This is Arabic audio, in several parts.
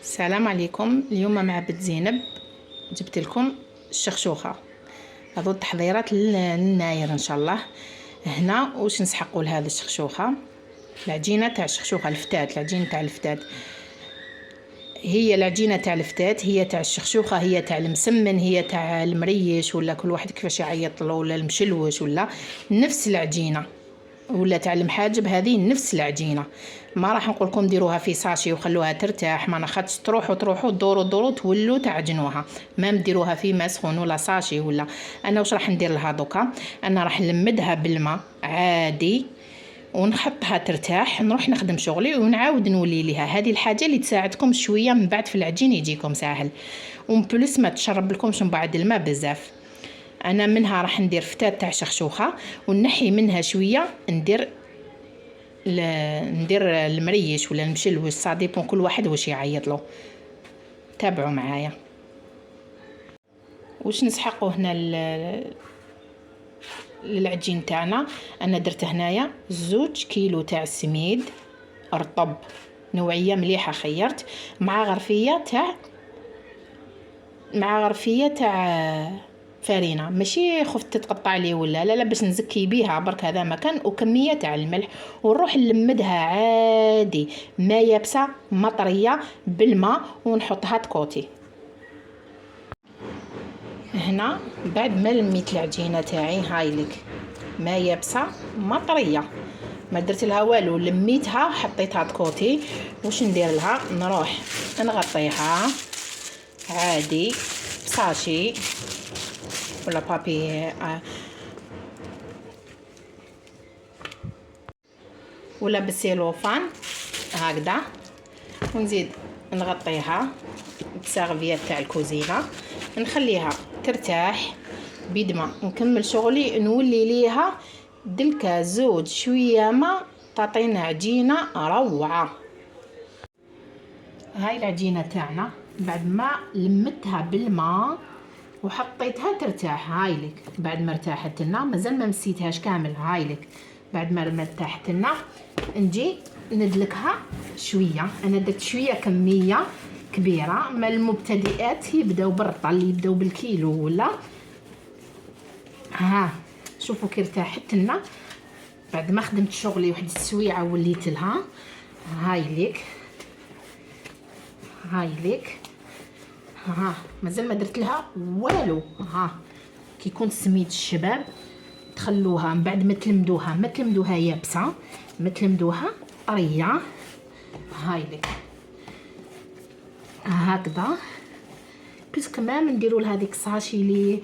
السلام عليكم. اليوم مع بنت زينب جبت لكم الشخشوخه. هذو التحضيرات للناير ان شاء الله. هنا واش نسحقوا لهذه الشخشوخه؟ العجينه تاع الشخشوخه، الفتات، العجينه تاع الفتات. هي العجينه تاع الفتات هي تاع الشخشوخه، هي تاع المسمن، هي تاع المريش، ولا كل واحد كيفاش يعيط له، ولا المشلوش، ولا نفس العجينه، ولا تاع المحاجب. هذه نفس العجينه. ما راح نقول لكم ديروها في ساشي وخلوها ترتاح، ما ناخذش تروحوا دوروا تولوا تعجنوها. ما نديروها في ماء سخون ولا ساشي ولا. انا واش راح ندير لها دوكا؟ انا راح نلمدها بالماء عادي ونحطها ترتاح، نروح نخدم شغلي ونعاود نولي ليها. هذه الحاجه اللي تساعدكم شويه من بعد في العجين يجيكم ساهل، ومبلس ما تشرب لكمش من بعد الماء بزاف. انا منها راح ندير فتات تاع شخشوخه، ونحي منها شويه ندير المريش ولا المشلوش، صاديبون كل واحد واش يعيط له. تابعوا معايا واش نسحقوا هنا للعجين تاعنا. انا درت هنايا 2 كيلو تاع السميد رطب، نوعيه مليحه خيرت، مع غرفيه تاع فرينه، ماشي خفت تتقطع لي ولا لا باش نزكي بيها برك. هذا مكان، وكميه تاع الملح، ونروح نلمدها عادي ما يابسه مطريه بالماء، ونحطها تكوتي. هنا بعد ما لميت العجينه تاعي هاي لك ما يابسه مطريه، ما درت لها والو، لميتها حطيتها تكوتي. واش ندير لها؟ نروح نغطيها عادي بساشي ولا بابي ولا بالسيلوفان هكذا، ونزيد نغطيها بسارفيات تاع الكوزينه، نخليها ترتاح بيد ما نكمل شغلي. نولي ليها دلكا زود شويه ما تعطينا عجينه روعه. هاي العجينه تاعنا بعد ما لمتها بالماء وحطيتها ترتاح. هاي لك بعد ما ارتاحت لنا، مازال ما مسيتهاش كامل. هاي لك بعد ما ارتاحت لنا نجي ندلكها شويه. انا درت شويه كميه كبيره، ما المبتدئات يبداو بالرطه، اللي يبداو بالكيلو ولا. ها شوفوا كي ارتاحت لنا بعد ما خدمت شغلي واحد السويعه وليت لها. هاي لك ها مازال ما درت لها والو. ها كي يكون السميد الشباب تخلوها من بعد ما تلمدوها يابسه، ما تلمدوها طريه. هاي لك هكذا. بس كمان نديروا لها ديك الساشي اللي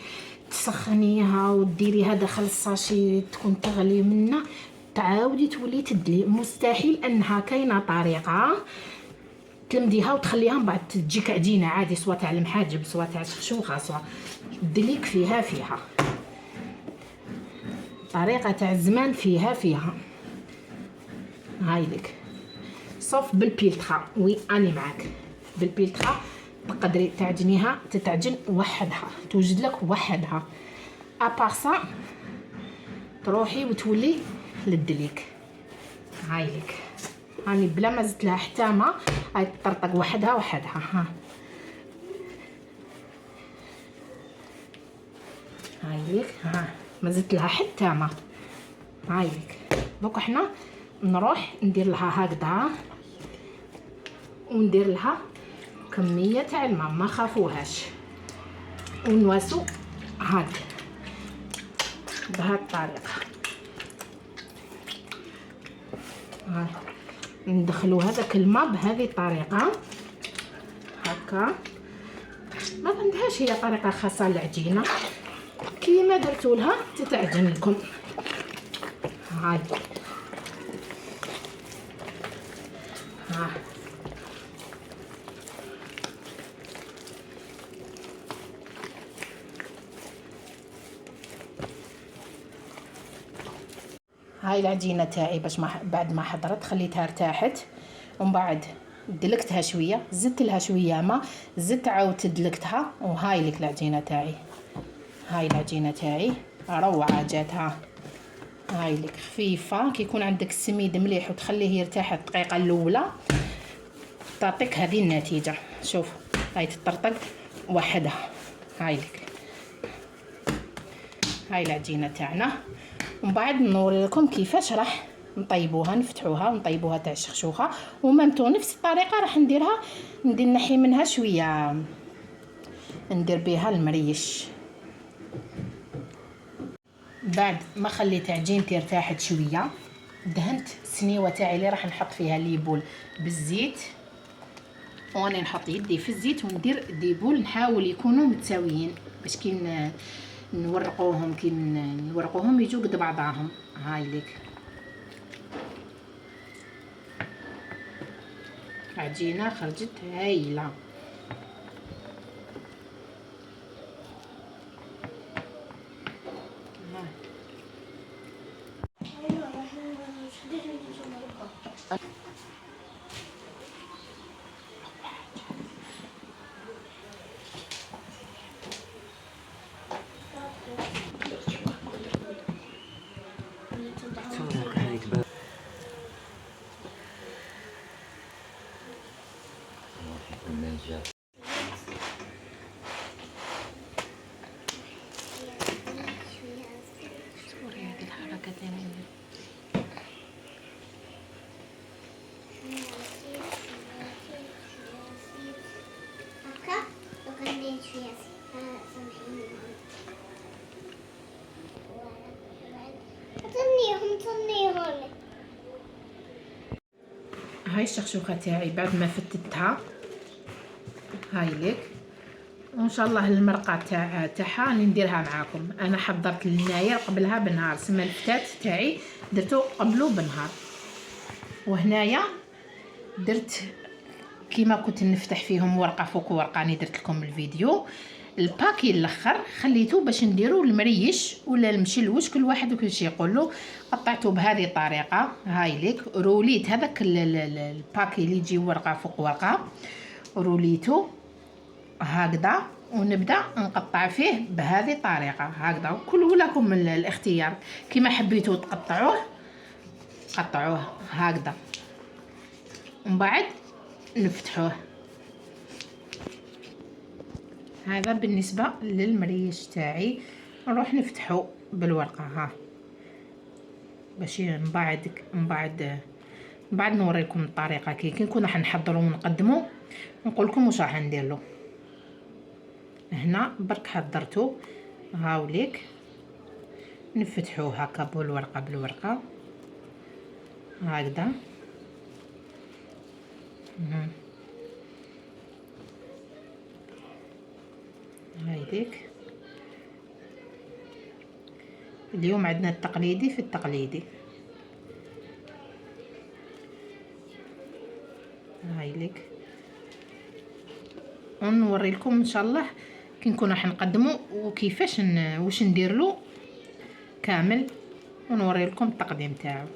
تسخنيها وديريها داخل الساشي تكون تغلي منه، تعاودي تولي تدلي. مستحيل انها كاينه طريقه تلمديها وتخليها من بعد تجيك عجينه عادي، سواء تاع المحاجب سواء تاع الشخشوخه سواء دليك فيها طريقه تاع الزمان فيها. هاي لك صوف بالبيلترا. وي اني معاك بالبيلترا تقدري تعجنيها، تتعجن وحدها، توجد لك وحدها. ابارسا تروحي وتولي للدليك. هاي لك هاني بلا ما زدت لها حتى ما، هاي تطرطق وحدها. ها هاي لك ما زدت لها حتى ما. هاي لك دوك حنا نروح ندير لها هكذا، وندير لها كميه تاع الماء، ما خافوهاش، ونواسو هاد بهاد الطريقه. ندخلوا هذاك الماء بهذه الطريقه هكا. ما عندهاش هي طريقه خاصه للعجينه، كيما درتوا لها تتعجن لكم. هاي هاي العجينه تاعي باش بعد ما حضرت خليتها ارتاحت، ومن بعد دلكتها شويه، زدت لها شويه ما، زدت عاودت دلكتها. وهاي لك العجينه تاعي، هاي العجينه تاعي روعه جاتها. هاي لك خفيفه. كي يكون عندك السميد مليح وتخليه يرتاح الدقيقه الاولى تعطيك هذه النتيجه. شوفوا هاي تطرطق وحدها. هاي لك، هاي العجينه تاعنا. ومن بعد نوري لكم كيفاش راح نطيبوها، نفتحوها ونطيبوها تاع الشخشوخه. ومامتو نفس الطريقه راح نديرها، نحي منها شويه، ندير بها المريش. بعد ما خليت عجينتي ارتاحت شويه، دهنت السنيوه تاعي اللي راح نحط فيها ليبول بالزيت. وانا نحط يدي في الزيت وندير ديبول، نحاول يكونوا متساويين باش كي نورقوهم يجوا قد بعضاهم. هاي لك عجينه خرجت هايله. هاي الشخشوخه تاعي بعد ما فتتها، هاي لك. وان شاء الله المرقه تاعها نديرها معاكم. انا حضرت الناير قبلها بنهار، سما الفتات تاعي درتو قبله بنهار. وهنايا درت كيما كنت نفتح فيهم ورقه فوق ورقه، راني درت لكم الفيديو. الباكي الاخر خليته باش نديرو المريش ولا المشلوش، كل واحد وكل شيء يقول له. قطعته بهذه الطريقه، هاي لك. روليت هذاك الباكي اللي يجي ورقه فوق ورقه، روليته هكذا. ونبدا نقطع فيه بهذه الطريقه هكذا. كل لكم الاختيار كيما حبيتوا تقطعوه، قطعوه هكذا. ومن بعد نفتحوه. هذا بالنسبه للمريش تاعي. نروح نفتحو بالورقه ها، باش من بعد نوريكم الطريقه كي نكون راح نحضروا ونقدموا، نقول لكم واش راح ندير له. هنا برك حضرته، هاوليك نفتحوه هكا بالورقه هكذا. هايديك. اليوم عندنا التقليدي في التقليدي. هايلك. ونوري لكم ان شاء الله كي نكون راح نقدمه وكيفاش واش ندير له كامل، ونوري لكم التقديم تاعو.